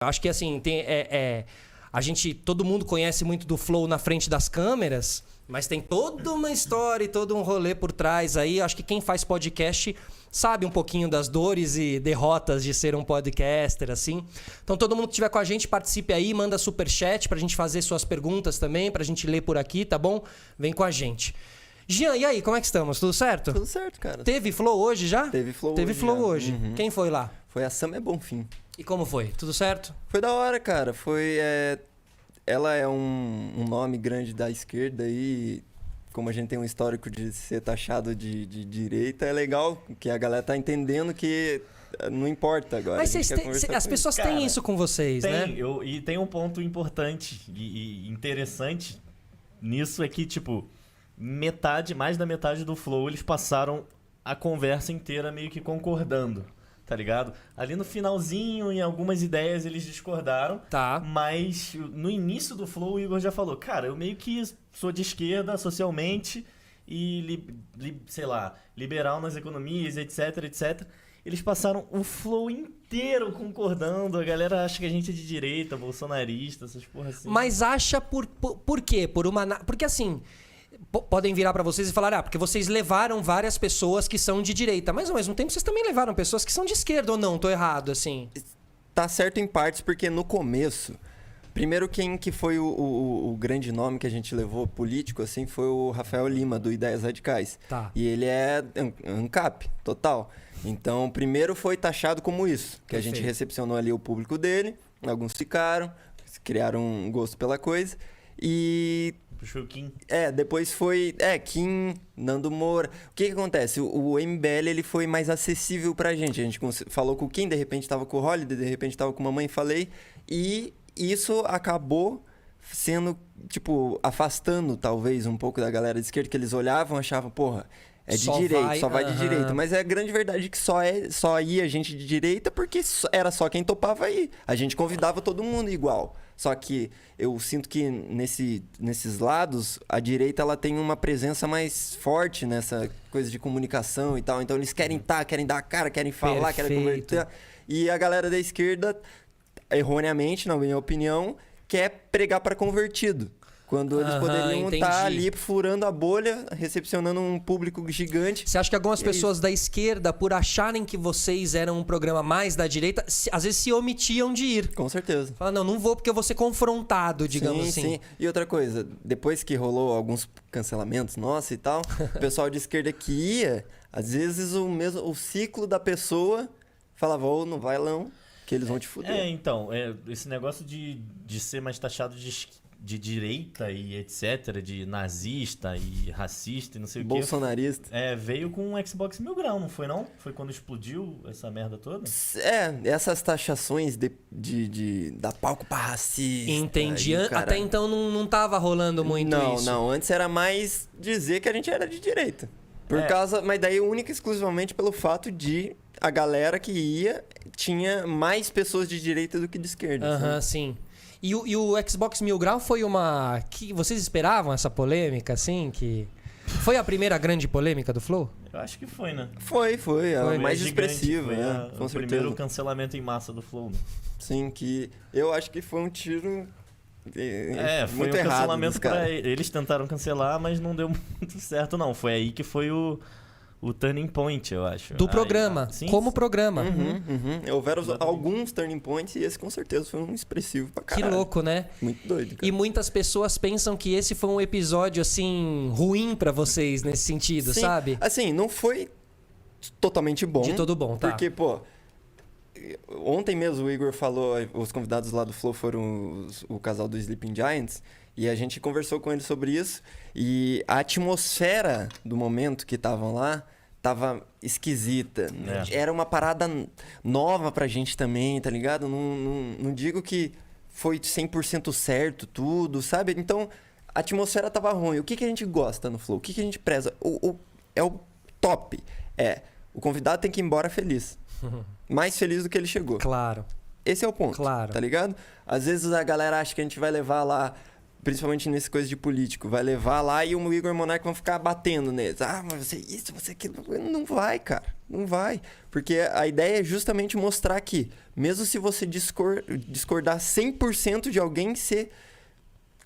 Eu acho que assim, todo mundo conhece muito do Flow na frente das câmeras, mas tem toda uma história e todo um rolê por trás aí. Eu acho que quem faz podcast sabe um pouquinho das dores e derrotas de ser um podcaster, assim. Então todo mundo que estiver com a gente, participe aí, manda superchat pra gente fazer suas perguntas também, pra gente ler por aqui, tá bom? Vem com a gente. Jean, e aí, como é que estamos? Tudo certo? Tudo certo, cara. Teve Flow hoje já? Teve Flow Teve hoje. Flow já. hoje. Uhum. Quem foi lá? Foi a Sam é Bonfim. E como foi? Tudo certo? Foi da hora, cara. Ela é um nome grande da esquerda e como a gente tem um histórico de ser taxado de direita, é legal que a galera tá entendendo que não importa agora. Mas as pessoas têm isso com vocês, né? E tem um ponto importante e interessante nisso é que, tipo, mais da metade do Flow, eles passaram a conversa inteira meio que concordando, tá ligado? Ali no finalzinho, em algumas ideias, eles discordaram. Tá. Mas no início do Flow, o Igor já falou, cara, eu meio que sou de esquerda socialmente e, sei lá, liberal nas economias, etc, etc. Eles passaram o Flow inteiro concordando. A galera acha que a gente é de direita, bolsonarista, essas porra assim. Mas acha por quê? Porque assim, podem virar pra vocês e falar, porque vocês levaram várias pessoas que são de direita, mas ao mesmo tempo vocês também levaram pessoas que são de esquerda, ou não? Tô errado, assim. Tá certo em partes, porque no começo, primeiro quem que foi o grande nome que a gente levou político, assim, foi o Rafael Lima, do Ideias Radicais. Tá. E ele é ANCAP, total. Então, primeiro foi taxado como isso, que a gente recepcionou ali o público dele, alguns ficaram, criaram um gosto pela coisa, e... Puxou o Kim. Depois foi... Kim, Nando Moura. O que acontece? O MBL, ele foi mais acessível pra gente. A gente falou com o Kim, de repente tava com o Holiday, de repente tava com Mamãe Falei. E isso acabou sendo, tipo, afastando talvez um pouco da galera de esquerda, que eles olhavam e achavam, porra, é de direita, só vai de direita. Mas é a grande verdade que só ia gente de direita porque era só quem topava ir. A gente convidava todo mundo igual. Só que eu sinto que nesses lados, a direita ela tem uma presença mais forte nessa coisa de comunicação e tal. Então eles querem dar a cara, querem falar, querem converter. E a galera da esquerda, erroneamente, na minha opinião, quer pregar para convertido. Quando eles poderiam estar ali furando a bolha, recepcionando um público gigante. Você acha que algumas pessoas da esquerda, por acharem que vocês eram um programa mais da direita, às vezes se omitiam de ir? Com certeza. Fala, não vou porque eu vou ser confrontado, digamos assim. Sim. E outra coisa, depois que rolou alguns cancelamentos nossos e tal, o pessoal de esquerda que ia, às vezes o ciclo da pessoa falava, não vai não, que eles vão te fuder. Então, esse negócio de ser mais taxado de direita e etc, de nazista e racista e não sei o que. Bolsonarista. Veio com um Xbox Mil Grau, não foi não? Foi quando explodiu essa merda toda? Essas taxações da palco pra racista. Entendi. Até então não tava rolando muito isso. Não. Antes era mais dizer que a gente era de direita. Mas daí única e exclusivamente pelo fato de a galera que ia tinha mais pessoas de direita do que de esquerda. Sim. E o Xbox Mil Grau foi uma... Vocês esperavam essa polêmica, assim? Foi a primeira grande polêmica do Flow? Eu acho que foi, né? Foi a mais expressiva, né? Com o primeiro cancelamento em massa do Flow, né? Sim, que eu acho que foi um tiro... foi muito um errado cancelamento pra eles tentaram cancelar, mas não deu muito certo, não. Foi aí que foi o turning point, eu acho. Do programa, como programa. Houveram alguns turning points e esse com certeza foi um expressivo pra caralho. Que louco, né? Muito doido, cara. E muitas pessoas pensam que esse foi um episódio, assim, ruim pra vocês nesse sentido, sabe? Assim, não foi totalmente bom. De todo bom, tá. Porque, ontem mesmo o Igor falou, os convidados lá do Flow foram o casal do Sleeping Giants, e a gente conversou com eles sobre isso, e a atmosfera do momento que estavam lá tava esquisita. Era uma parada nova pra gente também, tá ligado? Não digo que foi 100% certo tudo, sabe? Então, a atmosfera tava ruim. O que a gente gosta no Flow? O que a gente preza? É o top. O convidado tem que ir embora feliz. Mais feliz do que ele chegou. Claro. Esse é o ponto, Claro. Tá ligado? Às vezes a galera acha que a gente vai levar lá principalmente nesse coisa de político, vai levar lá e o Igor e o Monark vão ficar batendo neles. Ah, mas você isso, você aquilo. Não vai, cara. Não vai. Porque a ideia é justamente mostrar que, mesmo se você discordar 100% de alguém, você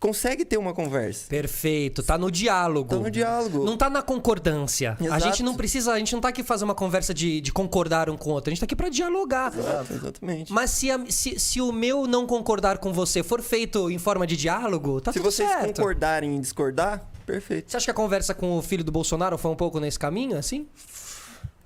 consegue ter uma conversa. Perfeito, tá no diálogo. Tá no diálogo. Não tá na concordância. A Exato. gente não precisa, a gente não tá aqui fazer uma conversa de concordar um com o outro, a gente tá aqui pra dialogar. Exato, exatamente. Mas se o meu não concordar com você for feito em forma de diálogo, tá Se tudo vocês certo. concordarem em discordar, perfeito. Você acha que a conversa com o filho do Bolsonaro foi um pouco nesse caminho, assim?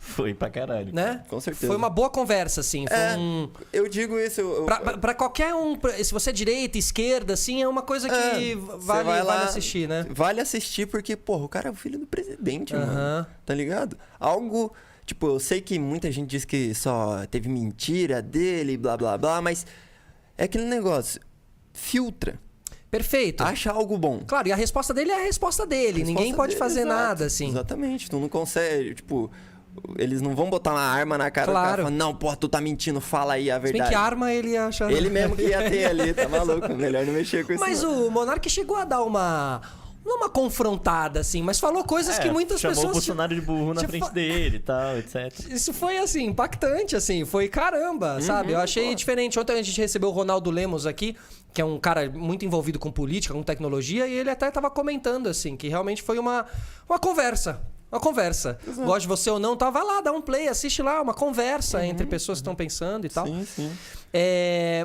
Foi pra caralho. Né? Com certeza. Foi uma boa conversa, assim. Foi Eu digo isso. Pra qualquer um, se você é direita, esquerda, assim, é uma coisa que você vai vale lá, assistir, né? Vale assistir porque, porra, o cara é o filho do presidente, Aham. mano. Tá ligado? Algo. Tipo, eu sei que muita gente diz que só teve mentira dele, blá blá blá, mas é aquele negócio. Filtra. Perfeito. Acha algo bom. Claro, e a resposta dele é a resposta dele. Ninguém pode fazer Exato, nada, assim. Exatamente. Tu não consegue, tipo. Eles não vão botar uma arma na cara do cara e falar, não, porra, tu tá mentindo, fala aí a Se bem verdade. que arma ele acha... Ele mesmo que ia ter ali, tá maluco? Melhor não mexer com isso. Mas não. o Monark chegou a dar uma... Não uma confrontada, assim, mas falou coisas que muitas chamou pessoas... o Bolsonaro de burro na tipo, frente dele e tal, etc. Isso foi, assim, impactante, assim. Foi caramba, sabe? Eu achei diferente. Ontem a gente recebeu o Ronaldo Lemos aqui, que é um cara muito envolvido com política, com tecnologia, e ele até tava comentando, assim, que realmente foi uma conversa. Uma conversa. Gosta de você ou não, tá? Vai lá, dá um play, assiste lá, uma conversa entre pessoas que estão pensando e tal. Sim, sim.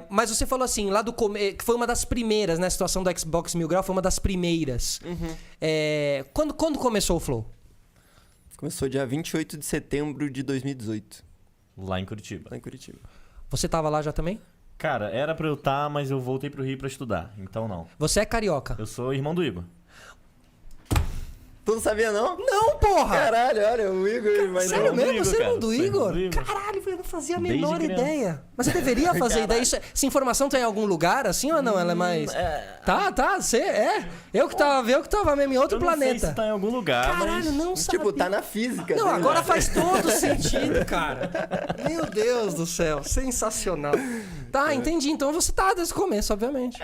Mas você falou assim, lá do que foi uma das primeiras, né? A situação do Xbox Mil Grau foi uma das primeiras. Quando começou o Flow? Começou dia 28 de setembro de 2018, Lá em Curitiba. lá em Curitiba. Você tava lá já também? Cara, era pra eu estar, mas eu voltei pro Rio pra estudar. Então não. Você é carioca? Eu sou irmão do Igor. Tu não sabia, não? Não, porra! Caralho, olha, o Igor... Mas Sério irmão do mesmo? Igor, Você é irmão cara. do Sou irmão Igor? do Igor. Caralho, eu não fazia a Desde menor criança. ideia. Mas você deveria fazer ideia. Essa informação tá em algum lugar, assim, ou não? Ela é mais... Tá, você é. Eu que tava mesmo em outro Eu não sei planeta. se tá em algum lugar, Caralho, mas... não sabia. Tipo, tá na física. Não, né? agora faz todo sentido, cara. Meu Deus do céu, sensacional. Tá, entendi. Então você tá desde o começo, obviamente.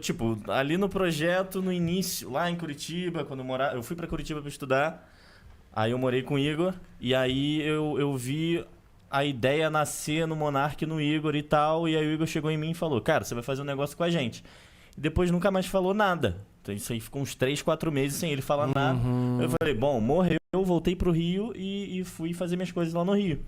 Tipo, ali no projeto, no início, lá em Curitiba, quando eu fui pra Curitiba pra estudar, aí eu morei com o Igor, e aí eu vi a ideia nascer no Monark e no Igor e tal, e aí o Igor chegou em mim e falou, cara, você vai fazer um negócio com a gente. E depois nunca mais falou nada. Então isso aí ficou uns 3, 4 meses sem ele falar nada. Eu falei, bom, morreu, voltei pro Rio e fui fazer minhas coisas lá no Rio.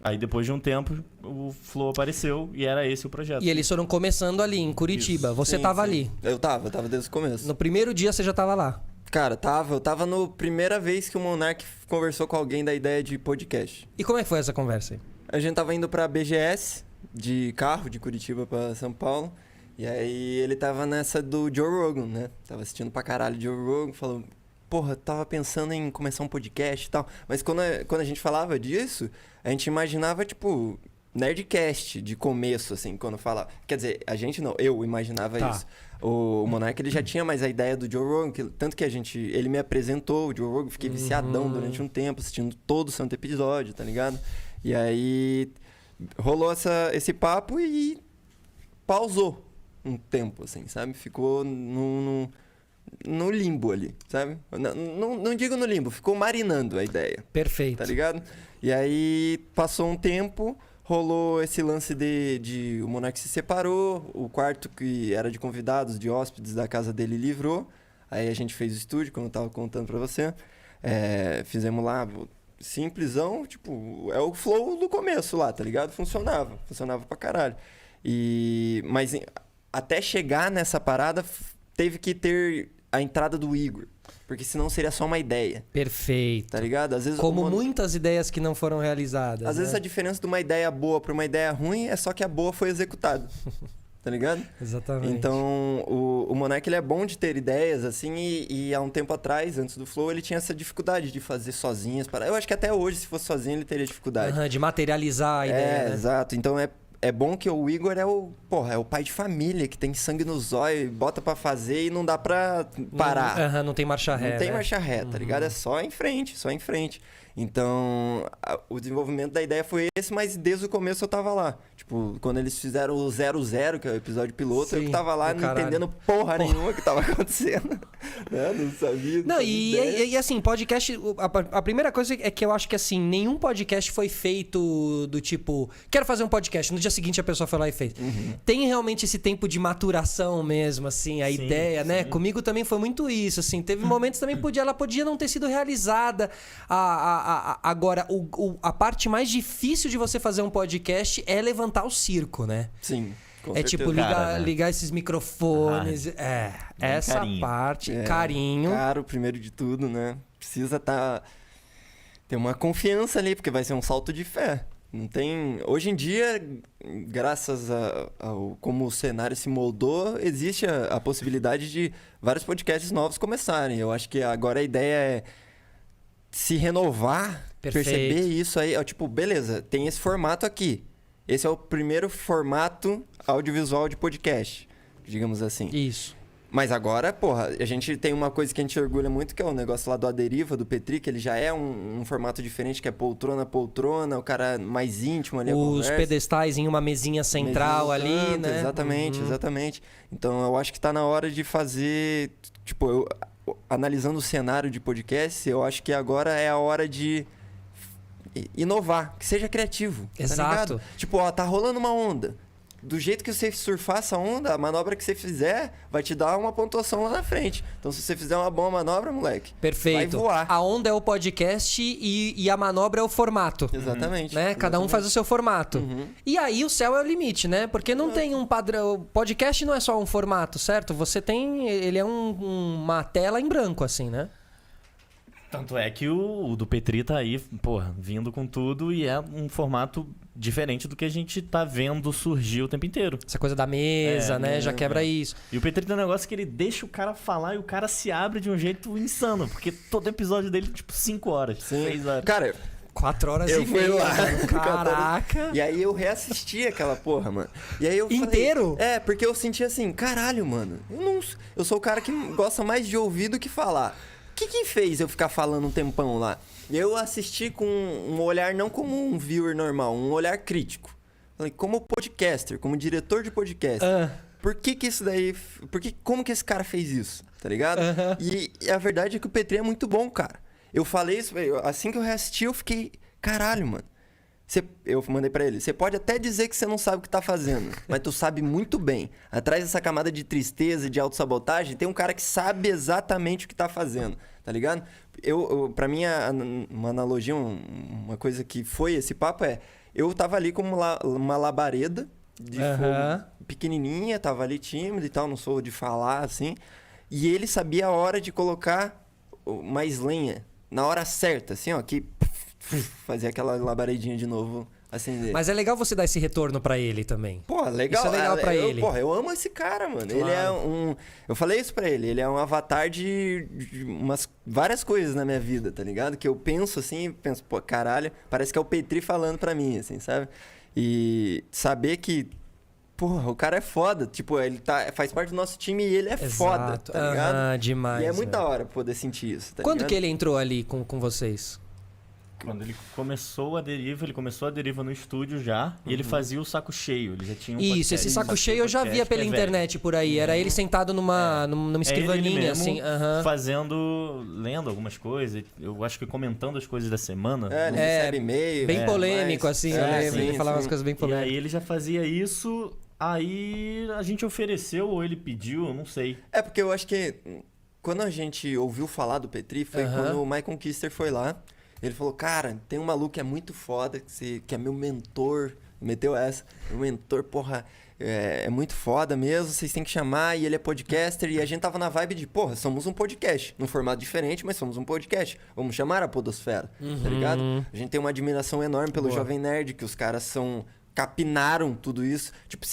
Aí depois de um tempo, o Flow apareceu e era esse o projeto. E eles foram começando ali, em Curitiba. Isso. Você Sim, tava sim. ali. Eu tava desde o começo. No primeiro dia você já tava lá. Cara, eu tava no primeira vez que o Monark conversou com alguém da ideia de podcast. E como é que foi essa conversa aí? A gente tava indo pra BGS, de carro, de Curitiba pra São Paulo. E aí ele tava nessa do Joe Rogan, né? Tava assistindo pra caralho Joe Rogan, falou... Porra, tava pensando em começar um podcast e tal. Mas quando a gente falava disso, a gente imaginava, tipo, Nerdcast de começo, assim, quando falava. Quer dizer, a gente não, eu imaginava isso. O Monark, ele já tinha mais a ideia do Joe Rogan, tanto que ele me apresentou o Joe Rogan, fiquei viciadão durante um tempo, assistindo todo o santo episódio, tá ligado? E aí rolou esse papo e pausou um tempo, assim, sabe? Ficou no limbo ali, sabe? Não digo no limbo, ficou marinando a ideia. Perfeito. Tá ligado? E aí passou um tempo, rolou esse lance de o Monark se separou, o quarto que era de convidados, de hóspedes da casa dele livrou. Aí a gente fez o estúdio, como eu tava contando pra você. Fizemos lá, simplesão, tipo, é o Flow do começo lá, tá ligado? Funcionava pra caralho. Mas até chegar nessa parada, teve que ter a entrada do Igor. Porque senão seria só uma ideia. Perfeito. Tá ligado? Às vezes Como muitas ideias que não foram realizadas. Às vezes né? a diferença de uma ideia boa pra uma ideia ruim é só que a boa foi executada. Tá ligado? Exatamente. Então, o Monark, ele é bom de ter ideias, assim, e há um tempo atrás, antes do Flow, ele tinha essa dificuldade de fazer sozinho. Eu acho que até hoje, se fosse sozinho, ele teria dificuldade. De materializar a ideia, né? Exato. Então, é bom que o Igor é o pai de família, que tem sangue no zóio, bota pra fazer e não dá pra parar. Não tem marcha ré. Não tem né? marcha ré, tá ligado? É só em frente, só em frente. Então, o desenvolvimento da ideia foi esse, mas desde o começo eu tava lá. Tipo, quando eles fizeram o 00, que é o episódio piloto, eu que tava lá não entendendo porra nenhuma que tava acontecendo. Né? Não sabia. Não, e assim, podcast... A primeira coisa é que eu acho que, assim, nenhum podcast foi feito do tipo... Quero fazer um podcast. No dia seguinte a pessoa foi lá e fez. Tem realmente esse tempo de maturação mesmo, assim, a ideia, né? Comigo também foi muito isso, assim. Teve momentos também ela podia não ter sido realizada. Agora, a parte mais difícil de você fazer um podcast é levantar o circo, né? Sim. Com É certeza. tipo ligar esses microfones. Essa carinho. parte, carinho. Caro, primeiro de tudo, né? Precisa ter uma confiança ali, porque vai ser um salto de fé. Não tem... Hoje em dia, graças ao como o cenário se moldou, existe a possibilidade de vários podcasts novos começarem. Eu acho que agora a ideia é se renovar, Perfeito. perceber isso aí. É tipo, beleza, tem esse formato aqui. Esse é o primeiro formato audiovisual de podcast, digamos assim. Isso. Mas agora, porra, a gente tem uma coisa que a gente orgulha muito, que é o negócio lá do A Deriva, do Petri, que ele já é um formato diferente, que é poltrona, o cara mais íntimo ali, a Os conversa. pedestais em uma mesinha central Mesinha no ali, canto, né? Exatamente, exatamente. Então, eu acho que tá na hora de fazer... Tipo, analisando o cenário de podcast, eu acho que agora é a hora de inovar, que seja criativo. Exato. Tá ligado? Tipo, ó, tá rolando uma onda. Do jeito que você surfar essa onda, a manobra que você fizer vai te dar uma pontuação lá na frente. Então, se você fizer uma boa manobra, moleque, Perfeito. vai voar. A onda é o podcast e a manobra é o formato. Exatamente. Né? Cada um faz o seu formato. E aí o céu é o limite, né? Porque não tem um padrão. Podcast não é só um formato, certo? Você tem. Ele é uma tela em branco, assim, né? Tanto é que o do Petri tá aí, porra, vindo com tudo e é um formato diferente do que a gente tá vendo surgir o tempo inteiro. Essa coisa da mesa, né? Já quebra isso. E o Petri tem um negócio que ele deixa o cara falar e o cara se abre de um jeito insano, porque todo episódio dele, tipo, 5 horas, 6 horas. Cara, 4 horas eu e fui meia. lá. Mano. Caraca! E aí eu reassisti aquela porra, mano. E aí eu falei- Inteiro? Porque eu senti assim, caralho, mano. Eu sou o cara que gosta mais de ouvir do que falar. O que fez eu ficar falando um tempão lá? Eu assisti com um olhar não como um viewer normal, um olhar crítico. Falei, como podcaster, como diretor de podcast. Por que isso daí... Como que esse cara fez isso? Tá ligado? E a verdade é que o Petri é muito bom, cara. Eu falei isso, assim que eu reassisti, eu fiquei... Caralho, mano. Eu mandei pra ele. Você pode até dizer que você não sabe o que tá fazendo, mas tu sabe muito bem. Atrás dessa camada de tristeza, de autossabotagem, tem um cara que sabe exatamente o que tá fazendo, tá ligado? Pra mim, uma analogia, uma coisa que foi esse papo é... Eu tava ali como uma labareda de fogo pequenininha, tava ali tímido e tal, não sou de falar, assim. E ele sabia a hora de colocar mais lenha, na hora certa, assim, ó, que... Fazer aquela labaredinha de novo, acender. Mas é legal você dar esse retorno pra ele também. Pô, legal. Isso é legal pra ele. Porra, eu amo esse cara, mano. Claro. Ele é Eu falei isso pra ele. Ele é um avatar de várias coisas na minha vida, tá ligado? Que eu penso assim, pô, caralho, parece que é o Petri falando pra mim, assim, sabe? E saber que, porra, o cara é foda. Tipo, ele faz parte do nosso time e ele é foda, tá ligado? Demais. E é muito velho. da hora poder sentir isso, tá Quando ligado? que ele entrou ali com vocês? Quando ele começou a deriva no estúdio já, e ele fazia o saco cheio, ele já tinha um Isso, podcast, esse saco cheio eu já podcast via que pela é velho. internet por aí. Era ele sentado numa É ele escrivaninha, mesmo assim. lendo algumas coisas, eu acho que comentando as coisas da semana. Ele recebe e-mail. Bem polêmico, mas- assim, eu lembro. sim, Ele falava sim. umas coisas bem E polêmicas. aí ele já fazia isso, aí a gente ofereceu ou ele pediu, eu não sei. É, porque eu acho que quando a gente ouviu falar do Petri, foi quando o Michael Kister foi lá. Ele falou, cara, tem um maluco que é muito foda, que é meu mentor. Meteu essa. Meu mentor, porra, é muito foda mesmo, vocês têm que chamar. E ele é podcaster. E a gente tava na vibe de, porra, somos um podcast. Num formato diferente, mas somos um podcast. Vamos chamar a podosfera, tá ligado? A gente tem uma admiração enorme pelo Jovem Nerd, que os caras capinaram tudo isso. Tipo,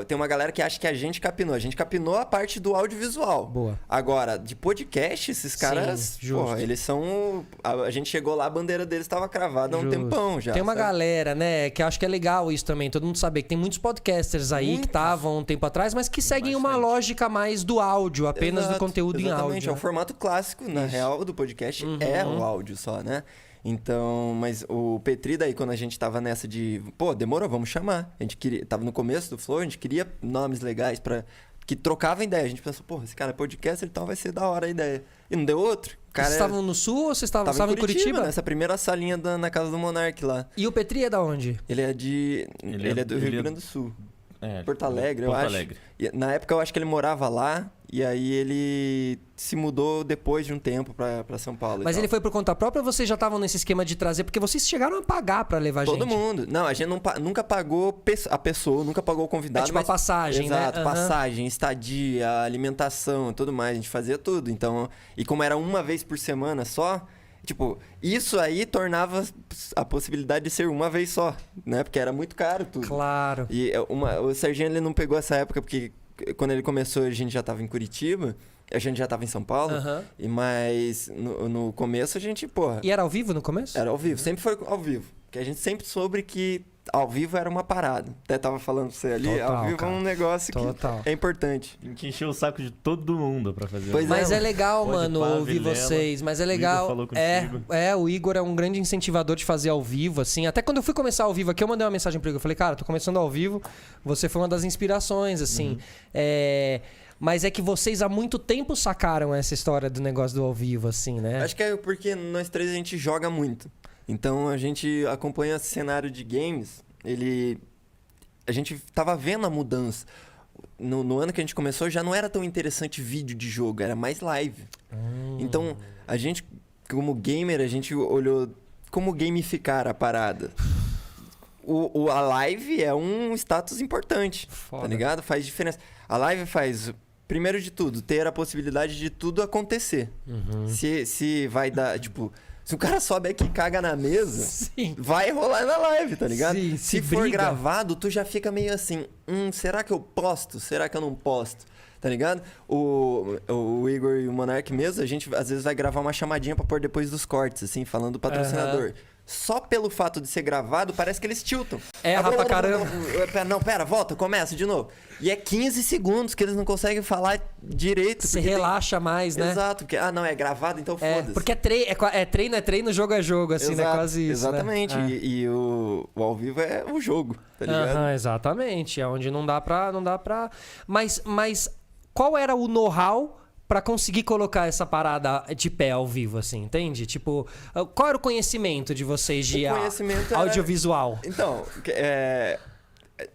tem uma galera que acha que a gente capinou a parte do audiovisual. Boa. Agora, de podcast, esses caras, justo. porra, eles são... A gente chegou lá, a bandeira deles estava cravada há um tempão já. Tem uma sabe? galera, né, que eu acho que é legal isso também, todo mundo saber que tem muitos podcasters aí que estavam um tempo atrás, mas que seguem uma lógica mais do áudio, apenas do Exato, conteúdo em exatamente. áudio. É o né? formato clássico, na real, do podcast, é o áudio só, né? Então, mas o Petri daí, quando a gente tava nessa de, pô, demorou, vamos chamar. A gente queria, tava no começo do Flow, a gente queria nomes legais pra... que trocava ideia. A gente pensou, porra, esse cara é podcast, então vai ser da hora a ideia. E não deu outro. O cara Vocês estavam no Sul ou vocês estavam em Curitiba? Nessa primeira salinha na casa do Monark lá. E o Petri é da onde? Ele é do Rio Grande do Sul. Porto Alegre, eu acho. Porto Alegre. E, na época eu acho que ele morava lá, e aí ele se mudou depois de um tempo pra São Paulo. Mas ele foi por conta própria ou vocês já estavam nesse esquema de trazer? Porque vocês chegaram a pagar pra levar gente. Todo mundo. Não, a gente nunca pagou a pessoa, nunca pagou o convidado. É tipo a passagem, exato, né? passagem, estadia, alimentação, tudo mais. A gente fazia tudo. Então, e como era uma vez por semana só, tipo, isso aí tornava a possibilidade de ser uma vez só, né? Porque era muito caro tudo. Claro. E o Serginho, ele não pegou essa época porque quando ele começou a gente já tava em Curitiba, a gente já tava em São Paulo, mas no começo a gente, porra... E era ao vivo no começo? Era ao vivo, sempre foi ao vivo. Porque a gente sempre soube que ao vivo era uma parada. Até tava falando pra você ali, Total, ao vivo cara. é um negócio que é importante. Tem que encher o saco de todo mundo pra fazer. Pois Mas é legal, Pode mano, pá, ouvir Vilela. vocês. Mas é O Igor legal. falou contigo. O Igor é um grande incentivador de fazer ao vivo, assim. Até quando eu fui começar ao vivo aqui, eu mandei uma mensagem pro Igor. Eu falei, cara, tô começando ao vivo. Você foi uma das inspirações, assim. Mas é que vocês há muito tempo sacaram essa história do negócio do ao vivo, assim, né? Acho que é porque nós três a gente joga muito. Então a gente acompanha esse cenário de games. A gente tava vendo a mudança. No ano que a gente começou, já não era tão interessante vídeo de jogo, era mais live. Então, a gente, como gamer, a gente olhou como gamificar a parada. A live é um status importante, Foda. tá ligado? Faz diferença. A live faz, primeiro de tudo, ter a possibilidade de tudo acontecer. Se vai dar, tipo... Se o cara sobe aqui e caga na mesa, Sim. vai rolar na live, tá ligado? Sim, se se for briga. gravado, tu já fica meio assim, será que eu posto? Será que eu não posto? Tá ligado? O Igor e o Monark mesmo, a gente às vezes vai gravar uma chamadinha pra pôr depois dos cortes, assim, falando do patrocinador. Só pelo fato de ser gravado, parece que eles tiltam. Erra pra caramba. Não, pera, volta, começa de novo. E é 15 segundos que eles não conseguem falar direito. Você porque relaxa mais, né? Exato, porque, não, é gravado, então É, foda-se. porque treino é treino, jogo é jogo, assim, né? Exato, Quase isso. exatamente. Né? E o ao vivo é o jogo, tá ligado? Exatamente. É onde não dá pra. Mas qual era o know-how pra conseguir colocar essa parada de pé ao vivo, assim, entende? Tipo, qual era o conhecimento de vocês de O conhecimento era- audiovisual? Então,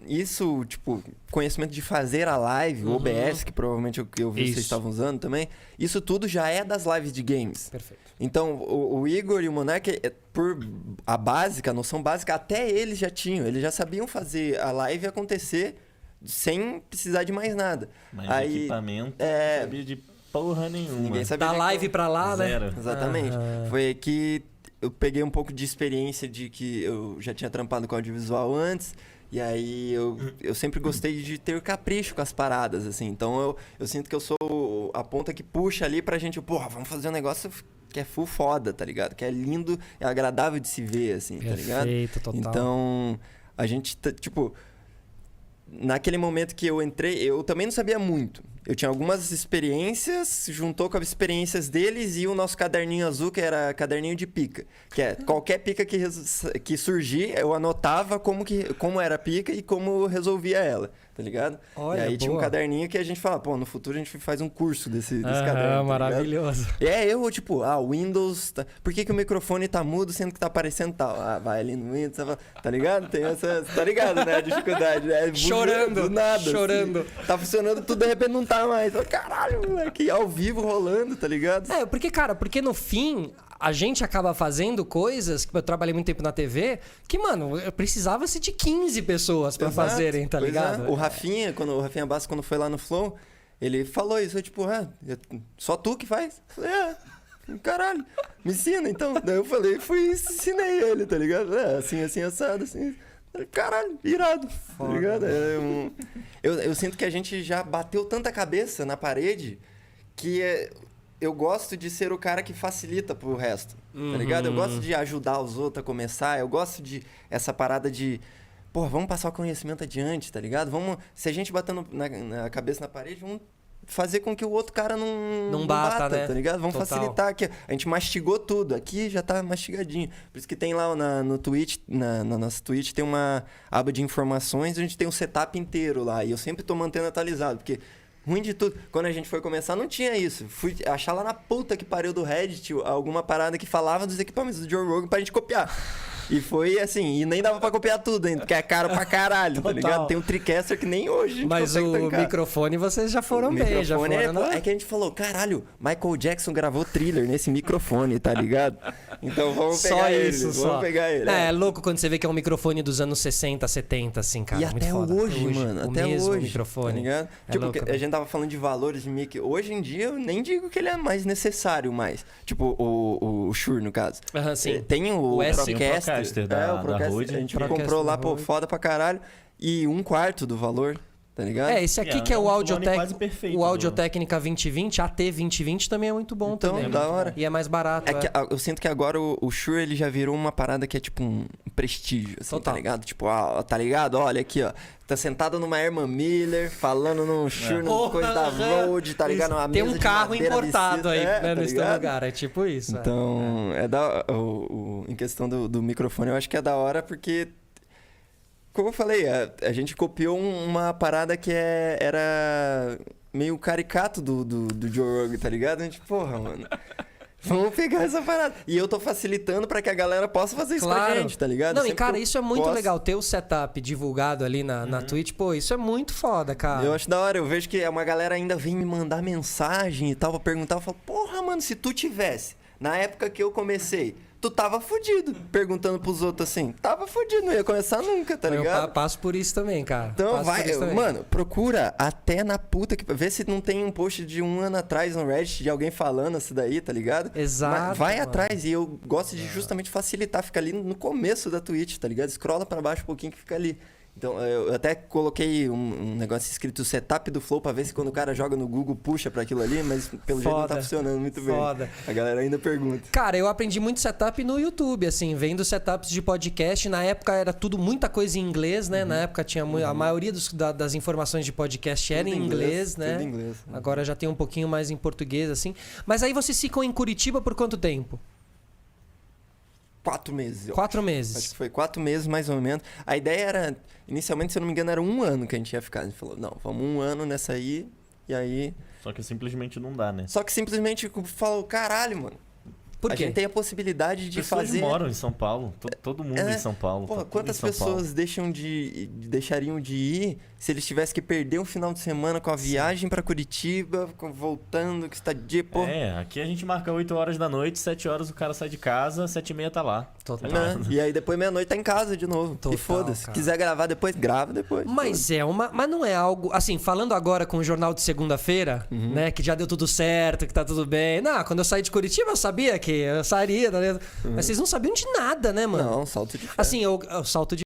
isso, tipo, conhecimento de fazer a live, o OBS, que provavelmente eu vi Isso. vocês estavam usando também, isso tudo já é das lives de games. Perfeito. Então, o Igor e o Monark, por a noção básica, até eles já tinham, eles já sabiam fazer a live acontecer sem precisar de mais nada. Mas Aí, equipamento é, não sabia de porra nenhuma. ninguém sabia Da de live pra lá, Zero. né? Exatamente. Aham. Foi aí que eu peguei um pouco de experiência de que eu já tinha trampado com audiovisual antes. E aí eu sempre gostei de ter capricho com as paradas, assim. Então eu sinto que eu sou a ponta que puxa ali pra gente, porra, vamos fazer um negócio que é full foda, tá ligado? Que é lindo, é agradável de se ver, assim, tá ligado? Perfeito, total. Então, a gente, tipo... Naquele momento que eu entrei, eu também não sabia muito. Eu tinha algumas experiências, juntou com as experiências deles e o nosso caderninho azul, que era caderninho de pica. Que é qualquer pica que surgir, eu anotava como era a pica e como resolvia ela, tá ligado? Olha, e aí tinha um boa. caderninho que a gente fala, pô, no futuro a gente faz um curso desse caderno. tá ligado? Maravilhoso. Eu, tipo, Windows... Por que o microfone tá mudo sendo que tá aparecendo tal? Vai ali no Windows, tá ligado? Tem essa... Tá ligado, né? A dificuldade. Chorando, Do nada. chorando. Assim. Tá funcionando tudo, de repente não tá mais. Caralho, moleque, ao vivo rolando, tá ligado? Porque no fim, a gente acaba fazendo coisas, que eu trabalhei muito tempo na TV, que, mano, precisava-se de 15 pessoas pra Exato, fazerem, tá pois ligado? é. O Rafinha Bastos, quando foi lá no Flow, ele falou isso, tipo, só tu que faz? Eu falei, caralho, me ensina então. Daí eu falei, ensinei ele, tá ligado? Assim, assado, assim. Caralho, irado, tá ligado? Eu sinto que a gente já bateu tanta cabeça na parede que eu gosto de ser o cara que facilita pro resto, tá ligado? Eu gosto de ajudar os outros a começar, eu gosto de essa parada de... Pô, vamos passar o conhecimento adiante, tá ligado? Se a gente batendo na cabeça na parede, vamos fazer com que o outro cara não bata, né? tá ligado? Vamos Total. facilitar aqui. A gente mastigou tudo. Aqui já tá mastigadinho. Por isso que tem lá no Twitch, na nossa Twitch, tem uma aba de informações, a gente tem um setup inteiro lá. E eu sempre tô mantendo atualizado, porque ruim de tudo. Quando a gente foi começar, não tinha isso. Fui achar lá na puta que pariu do Reddit alguma parada que falava dos equipamentos do Joe Rogan pra gente copiar. E foi assim, e nem dava pra copiar tudo ainda, porque é caro pra caralho, tá ligado? Tem um TriCaster que nem hoje a gente Mas consegue o tancar. microfone vocês já foram O bem, já microfone foram. é que a gente falou, caralho, Michael Jackson gravou Thriller nesse microfone, tá ligado? Então vamos pegar Só ele, isso, vamos pegar ele. É louco quando você vê que é um microfone dos anos 60, 70, assim, cara. E muito até foda. hoje, mano, o até mesmo hoje, microfone. tá ligado? É Tipo, louco, a gente tava falando de valores de mic. Hoje em dia, eu nem digo que ele é mais necessário mais. Tipo, o Shure, no caso. Aham, sim. Tem o O S. Tem Procaster. o Procaster da o Procaster. Rode. A gente Procaster comprou lá, da pô, Rode. foda pra caralho. E 1/4 do valor, tá ligado? É, esse aqui que é o um fone quase perfeito o Audio-Técnica 2020, AT 2020 também é muito bom Então, também. da hora. E é mais barato. É que eu sinto que agora o Shure ele já virou uma parada que é tipo um prestígio, assim, Total. tá ligado? Tipo, tá ligado? Olha aqui, ó. Tá sentado numa Herman Miller, falando num Shure, numa coisa da Rode, tá ligado? Numa Tem mesa um de carro madeira importado aí, abissida, né, tá nesse teu ligado? lugar. É tipo isso. Então, em questão do microfone, eu acho que é da hora porque, como eu falei, a gente copiou uma parada que era meio caricato do Joe Rogan, tá ligado? A gente, porra, mano, vamos pegar essa parada. E eu tô facilitando pra que a galera possa fazer isso pra gente, tá ligado? Não, e Sempre cara, que eu isso é muito posso. legal. Ter o setup divulgado ali na Twitch, pô, isso é muito foda, cara. Eu acho da hora, eu vejo que uma galera ainda vem me mandar mensagem e tal pra perguntar. Eu falo, porra, mano, se tu tivesse, na época que eu comecei, tu tava fudido. Perguntando pros outros assim, tava fudido, não ia começar nunca, tá ligado? Eu passo por isso também, cara. Então Passo vai, por isso também. mano, procura até na puta que. Vê se não tem um post de 1 ano atrás no Reddit de alguém falando isso daí, tá ligado? Exato, Mas vai mano. atrás e eu gosto de justamente facilitar, fica ali no começo da Twitch, tá ligado? Scrolla pra baixo um pouquinho que fica ali. Então, eu até coloquei um negócio escrito setup do Flow pra ver se quando o cara joga no Google puxa pra aquilo ali, mas pelo jeito não tá Foda. funcionando muito bem. Foda. A galera ainda pergunta. Cara, eu aprendi muito setup no YouTube, assim, vendo setups de podcast. Na época era tudo muita coisa em inglês, né? Na época tinha a maioria das informações de podcast era em inglês, né? Tudo em inglês. Agora já tem um pouquinho mais em português, assim. Mas aí vocês ficam em Curitiba por quanto tempo? 4 meses. 4 Acho meses. que foi 4 meses, mais ou menos. A ideia era, inicialmente, se eu não me engano, era 1 ano que a gente ia ficar. A gente falou, não, vamos 1 ano nessa aí, e aí... Só que simplesmente não dá, né? Só que simplesmente falou, caralho, mano. Por A quê? gente tem a possibilidade de Pessoas fazer... moram em São Paulo. Todo mundo em São Paulo. Porra, tá tudo quantas em São Paulo. pessoas deixariam de ir se eles tivessem que perder um final de semana com a viagem pra Curitiba, voltando, que estadia, pô... É, aqui a gente marca 8 horas da noite, 7 horas o cara sai de casa, 7h30 tá lá. Total. Né? E aí depois meia-noite tá em casa de novo. Total, e foda-se. cara. Quiser gravar depois, grava depois. Mas mas não é algo, assim, falando agora com o jornal de segunda-feira, né, que já deu tudo certo, que tá tudo bem. Não, quando eu saí de Curitiba eu sabia que eu sairia, tá ligado? Mas vocês não sabiam de nada, né, mano? Não, salto de fé. Assim, eu salto de